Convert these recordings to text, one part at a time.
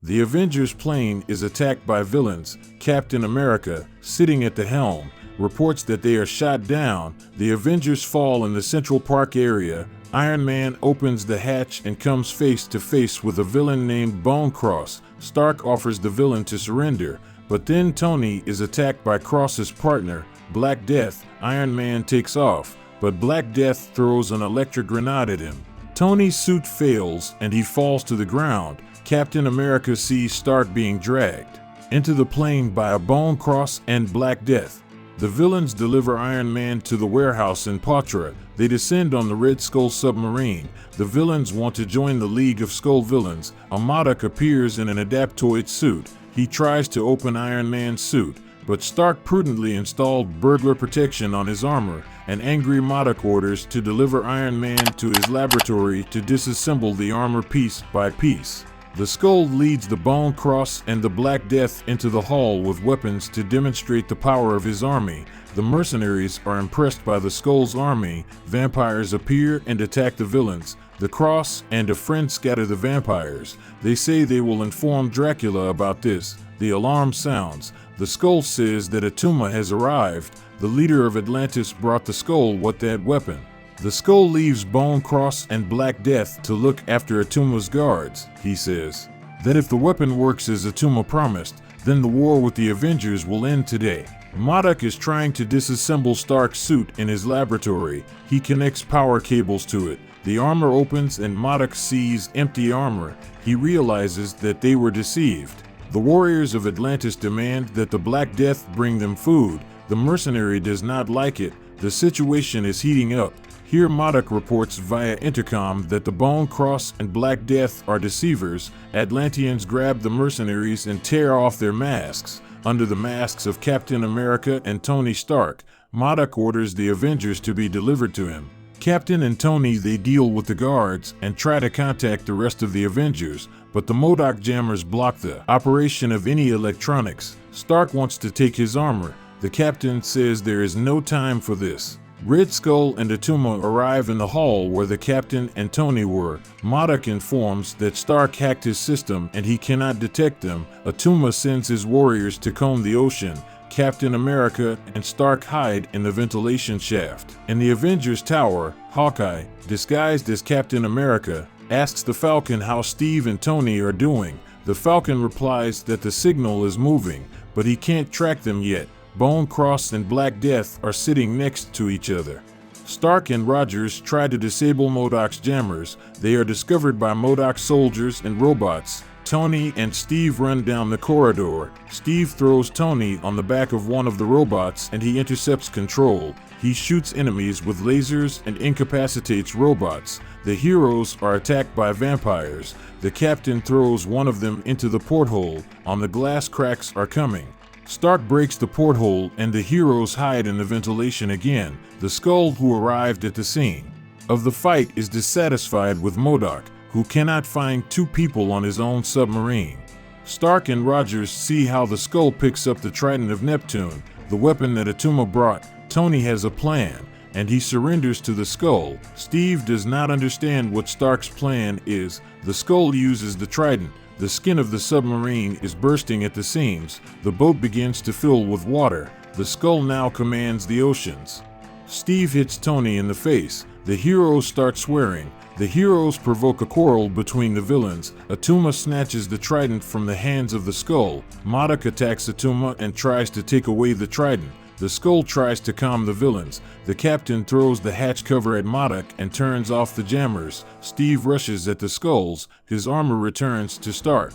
The Avengers plane is attacked by villains. Captain America, sitting at the helm, reports that they are shot down. The Avengers fall in the Central Park area. Iron Man opens the hatch and comes face to face with a villain named Bone Cross. Stark offers the villain to surrender, but then Tony is attacked by Cross's partner, Black Death. Iron Man takes off, but Black Death throws an electric grenade at him. Tony's suit fails and he falls to the ground. Captain America sees Stark being dragged into the plane by a Bone Cross and Black Death. The villains deliver Iron Man to the warehouse in Patra. They descend on the Red Skull submarine. The villains want to join the League of Skull Villains. A Modok appears in an Adaptoid suit. He tries to open Iron Man's suit, but Stark prudently installed burglar protection on his armor. An angry Modok orders to deliver Iron Man to his laboratory to disassemble the armor piece by piece. The Skull leads the Bone Cross and the Black Death into the hall with weapons to demonstrate the power of his army. The mercenaries are impressed by the Skull's army. Vampires appear and attack the villains. The Cross and a friend scatter the vampires. They say they will inform Dracula about this. The alarm sounds. The Skull says that Attuma has arrived. The leader of Atlantis brought the Skull with that weapon. The Skull leaves Bone Cross and Black Death to look after Attuma's guards. He says that if the weapon works as Attuma promised, then the war with the Avengers will end today. Modok is trying to disassemble Stark's suit in his laboratory. He connects power cables to it. The armor opens and Modok sees empty armor. He realizes that they were deceived. The warriors of Atlantis demand that the Black Death bring them food. The mercenary does not like it. The situation is heating up. Here Modok reports via intercom that the Bone Cross and Black Death are deceivers. Atlanteans grab the mercenaries and tear off their masks. Under the masks of Captain America and Tony Stark, Modok orders the Avengers to be delivered to him. Captain and Tony they deal with the guards and try to contact the rest of the Avengers, but the MODOK jammers block the operation of any electronics. Stark wants to take his armor. The captain says there is no time for this. Red Skull and Attuma arrive in the hall where the captain and Tony were. Modok informs that Stark hacked his system and he cannot detect them. Attuma sends his warriors to comb the ocean. Captain America and Stark hide in the ventilation shaft. In the Avengers Tower, Hawkeye, disguised as Captain America, asks the Falcon how Steve and Tony are doing. The Falcon replies that the signal is moving, but he can't track them yet. Bone Cross and Black Death are sitting next to each other. Stark and Rogers try to disable MODOK's jammers. They are discovered by MODOK soldiers and robots. Tony and Steve run down the corridor. Steve throws Tony on the back of one of the robots and he intercepts control. He shoots enemies with lasers and incapacitates robots. The heroes are attacked by vampires. The captain throws one of them into the porthole. On the glass cracks are coming. Stark breaks the porthole and the heroes hide in the ventilation again. The Skull, who arrived at the scene of the fight, is dissatisfied with MODOK, who cannot find two people on his own submarine. Stark and Rogers see how the Skull picks up the Trident of Neptune, the weapon that Attuma brought. Tony has a plan, and he surrenders to the Skull. Steve does not understand what Stark's plan is. The Skull uses the Trident. The skin of the submarine is bursting at the seams. The boat begins to fill with water. The Skull now commands the oceans. Steve hits Tony in the face. The heroes start swearing. The heroes provoke a quarrel between the villains. Attuma snatches the trident from the hands of the Skull. MODOK attacks Attuma and tries to take away the trident. The Skull tries to calm the villains. The captain throws the hatch cover at MODOK and turns off the jammers. Steve rushes at the Skulls. His armor returns to Stark.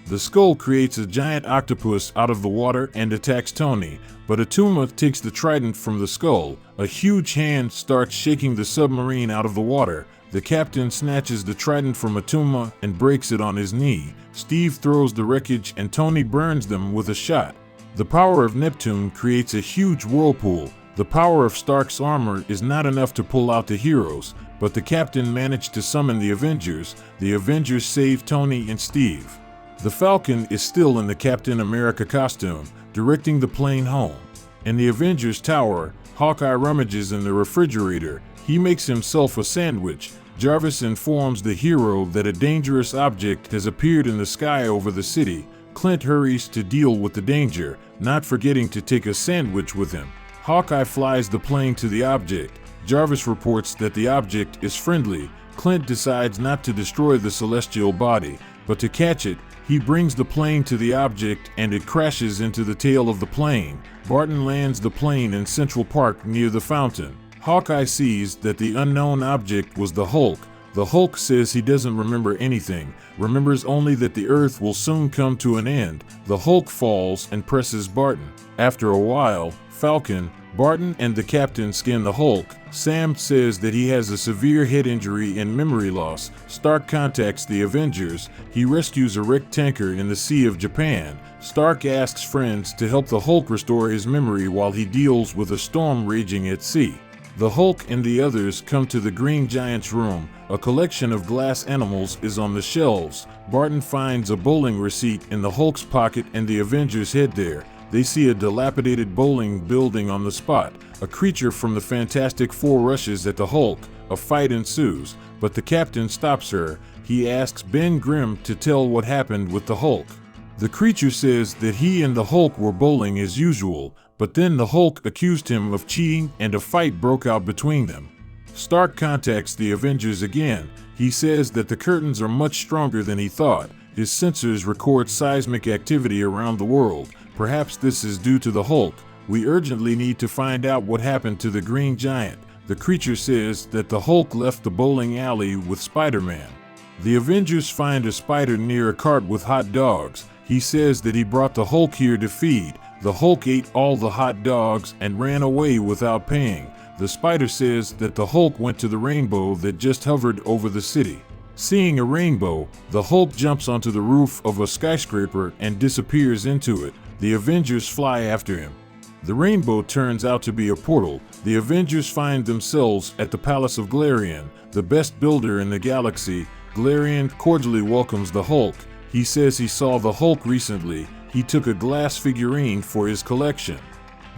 The Skull creates a giant octopus out of the water and attacks Tony, but Attuma takes the trident from the Skull. A huge hand starts shaking the submarine out of the water. The captain snatches the trident from Attuma and breaks it on his knee. Steve throws the wreckage and Tony burns them with a shot. The power of Neptune creates a huge whirlpool. The power of Stark's armor is not enough to pull out the heroes, but the captain managed to summon the Avengers. The Avengers save Tony and Steve. The Falcon is still in the Captain America costume, directing the plane home. In the Avengers Tower, Hawkeye rummages in the refrigerator. He makes himself a sandwich. Jarvis informs the hero that a dangerous object has appeared in the sky over the city. Clint hurries to deal with the danger, not forgetting to take a sandwich with him. Hawkeye flies the plane to the object. Jarvis reports that the object is friendly. Clint decides not to destroy the celestial body, but to catch it. He brings the plane to the object and it crashes into the tail of the plane. Barton lands the plane in Central Park near the fountain. Hawkeye sees that the unknown object was the Hulk. The Hulk says he doesn't remember anything, remembers only that the Earth will soon come to an end. The Hulk falls and presses Barton. After a while, Falcon, Barton, and the captain skin the Hulk. Sam says that he has a severe head injury and memory loss. Stark contacts the Avengers. He rescues a wrecked tanker in the Sea of Japan. Stark asks friends to help the Hulk restore his memory while he deals with a storm raging at sea. The Hulk and the others come to the Green Giant's room. A collection of glass animals is on the shelves. Barton finds a bowling receipt in the Hulk's pocket and the Avengers head there. They see a dilapidated bowling building on the spot. A creature from the Fantastic Four rushes at the Hulk. A fight ensues, but the captain stops her. He asks Ben Grimm to tell what happened with the Hulk. The creature says that he and the Hulk were bowling as usual, but then the Hulk accused him of cheating and a fight broke out between them. Stark contacts the Avengers again. He says that the curtains are much stronger than he thought. His sensors record seismic activity around the world. Perhaps this is due to the Hulk. We urgently need to find out what happened to the Green Giant. The creature says that the Hulk left the bowling alley with Spider-Man. The Avengers find a spider near a cart with hot dogs. He says that he brought the Hulk here to feed. The Hulk ate all the hot dogs and ran away without paying. The spider says that the Hulk went to the rainbow that just hovered over the city. Seeing a rainbow, the Hulk jumps onto the roof of a skyscraper and disappears into it. The Avengers fly after him. The rainbow turns out to be a portal. The Avengers find themselves at the Palace of Galarian, the best builder in the galaxy. Galarian cordially welcomes the Hulk. He says he saw the Hulk recently. He took a glass figurine for his collection.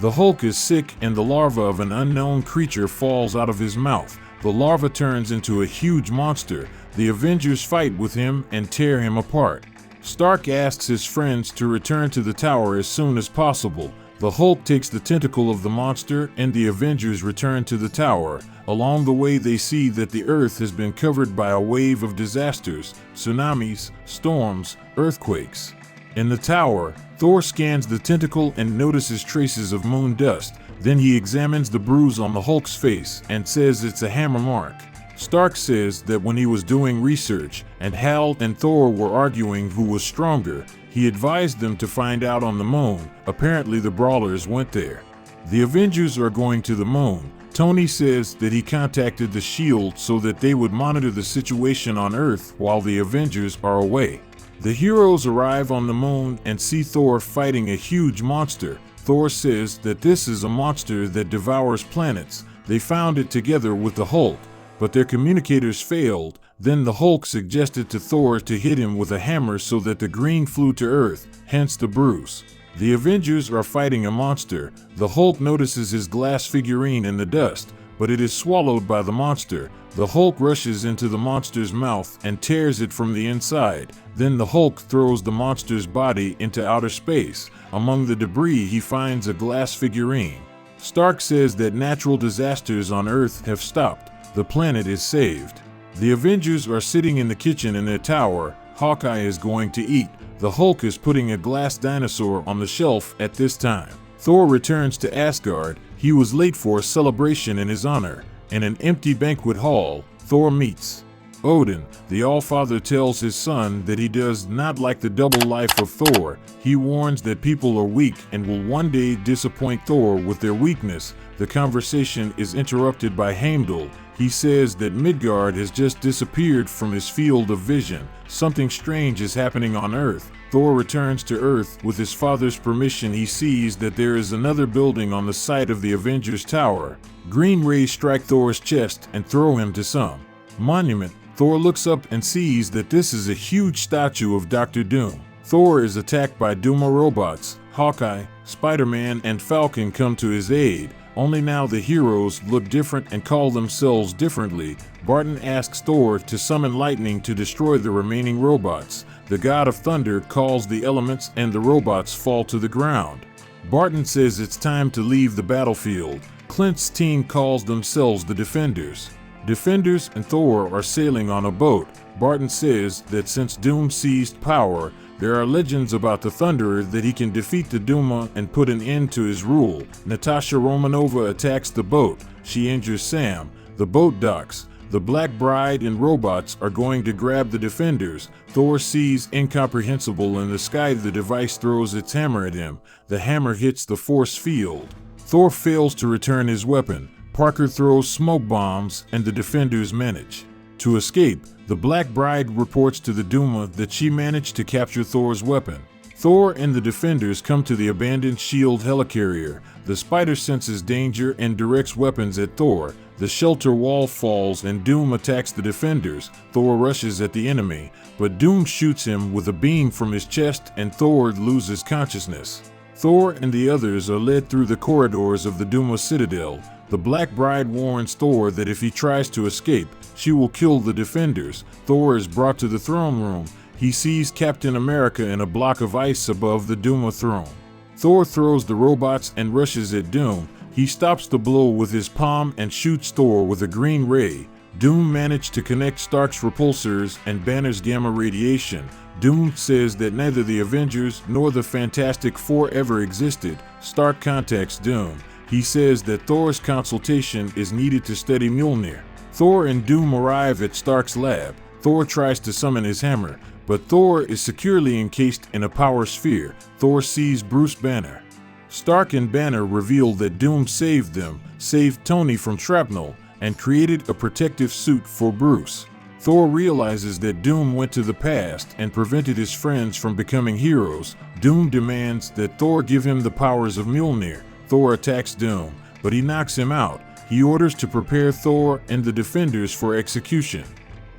The Hulk is sick and the larva of an unknown creature falls out of his mouth. The larva turns into a huge monster. The Avengers fight with him and tear him apart. Stark asks his friends to return to the tower as soon as possible. The Hulk takes the tentacle of the monster and the Avengers return to the tower. Along the way they see that the Earth has been covered by a wave of disasters, tsunamis, storms, earthquakes. In the tower, Thor scans the tentacle and notices traces of moon dust. Then he examines the bruise on the Hulk's face and says it's a hammer mark. Stark says that when he was doing research and Hal and Thor were arguing who was stronger, he advised them to find out on the moon. Apparently the brawlers went there. The Avengers are going to the moon. Tony says that he contacted the S.H.I.E.L.D. so that they would monitor the situation on Earth while the Avengers are away. The heroes arrive on the moon and see Thor fighting a huge monster. Thor says that this is a monster that devours planets. They found it together with the Hulk, but their communicators failed. Then the Hulk suggested to Thor to hit him with a hammer so that the green flew to Earth, hence the bruise. The Avengers are fighting a monster. The Hulk notices his glass figurine in the dust, but it is swallowed by the monster. The Hulk rushes into the monster's mouth and tears it from the inside. Then the Hulk throws the monster's body into outer space. Among the debris he finds a glass figurine. Stark says that natural disasters on Earth have stopped. The planet is saved. The Avengers are sitting in the kitchen in their tower. Hawkeye is going to eat. The Hulk is putting a glass dinosaur on the shelf at this time. Thor returns to Asgard. He was late for a celebration in his honor. In an empty banquet hall, Thor meets Odin. The Allfather tells his son that he does not like the double life of Thor. He warns that people are weak and will one day disappoint Thor with their weakness. The conversation is interrupted by Heimdall. He says that Midgard has just disappeared from his field of vision. Something strange is happening on Earth. Thor returns to Earth. With his father's permission, he sees that there is another building on the site of the Avengers Tower. Green rays strike Thor's chest and throw him to some monument. Thor looks up and sees that this is a huge statue of Dr. Doom. Thor is attacked by Duma robots. Hawkeye, Spider-Man, and Falcon come to his aid. only now the heroes look different and call themselves differently. Barton asks Thor to summon lightning to destroy the remaining robots. The god of thunder calls the elements and the robots fall to the ground. Barton says it's time to leave the battlefield. Clint's team calls themselves the Defenders. Defenders and Thor are sailing on a boat. Barton says that since Doom seized power, there are legends about the Thunderer that he can defeat the Duma and put an end to his rule. Natasha Romanova attacks the boat. She injures Sam. The boat docks. The Black Bride and robots are going to grab the Defenders. Thor sees incomprehensible in the sky. The device throws its hammer at him. The hammer hits the force field. Thor fails to return his weapon. Parker throws smoke bombs and the Defenders manage to escape. The Black Bride reports to the Duma that she managed to capture Thor's weapon. Thor and the Defenders come to the abandoned S.H.I.E.L.D. helicarrier. The Spider senses danger and directs weapons at Thor. The shelter wall falls and Doom attacks the Defenders. Thor rushes at the enemy, but Doom shoots him with a beam from his chest and Thor loses consciousness. Thor and the others are led through the corridors of the Duma Citadel. The Black Bride warns Thor that if he tries to escape, she will kill the Defenders. Thor is brought to the throne room. He sees Captain America in a block of ice above the Duma throne. Thor throws the robots and rushes at Doom. He stops the blow with his palm and shoots Thor with a green ray. Doom managed to connect Stark's repulsors and Banner's gamma radiation. Doom says that neither the Avengers nor the Fantastic Four ever existed. Stark contacts Doom. He says that Thor's consultation is needed to study Mjolnir. Thor and Doom arrive at Stark's lab. Thor tries to summon his hammer, but Thor is securely encased in a power sphere. Thor sees Bruce Banner. Stark and Banner reveal that Doom saved them, saved Tony from shrapnel, and created a protective suit for Bruce. Thor realizes that Doom went to the past and prevented his friends from becoming heroes. Doom demands that Thor give him the powers of Mjolnir. Thor attacks Doom, but he knocks him out. He orders to prepare Thor and the Defenders for execution.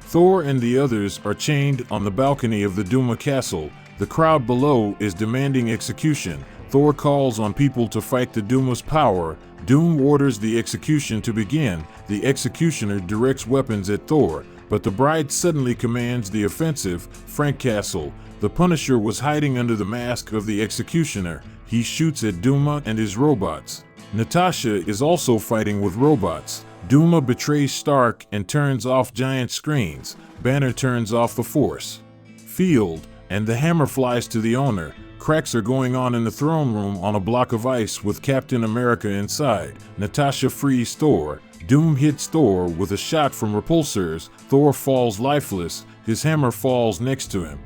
Thor and the others are chained on the balcony of the Duma castle. The crowd below is demanding execution. Thor calls on people to fight the Duma's power. Doom orders the execution to begin. The executioner directs weapons at Thor, but the bride suddenly commands the offensive. Frank Castle. The Punisher was hiding under the mask of the executioner. He shoots at Duma and his robots. Natasha is also fighting with robots. Duma betrays Stark and turns off giant screens. Banner turns off the force field, and the hammer flies to the owner. Cracks are going on in the throne room on a block of ice with Captain America inside. Natasha frees Thor. Doom hits Thor with a shot from repulsors. Thor falls lifeless. His hammer falls next to him.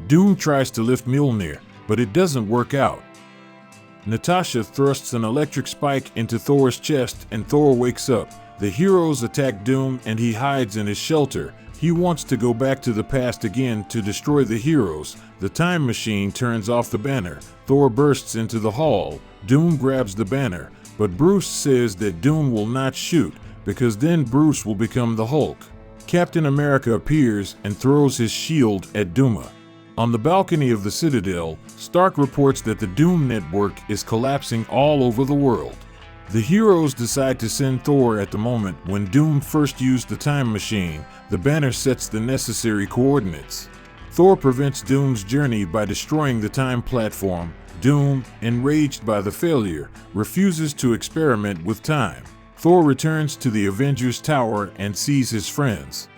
Doom tries to lift Mjolnir, but it doesn't work out. Natasha thrusts an electric spike into Thor's chest and Thor wakes up. The heroes attack Doom and he hides in his shelter. He wants to go back to the past again to destroy the heroes. The time machine turns off the banner. Thor bursts into the hall. Doom grabs the banner, but Bruce says that Doom will not shoot because then Bruce will become the Hulk. Captain America appears and throws his shield at Duma. On the balcony of the Citadel, Stark reports that the Doom network is collapsing all over the world. The heroes decide to send Thor at the moment when Doom first used the time machine. The banner sets the necessary coordinates. Thor prevents Doom's journey by destroying the time platform. Doom, enraged by the failure, refuses to experiment with time. Thor returns to the Avengers Tower and sees his friends.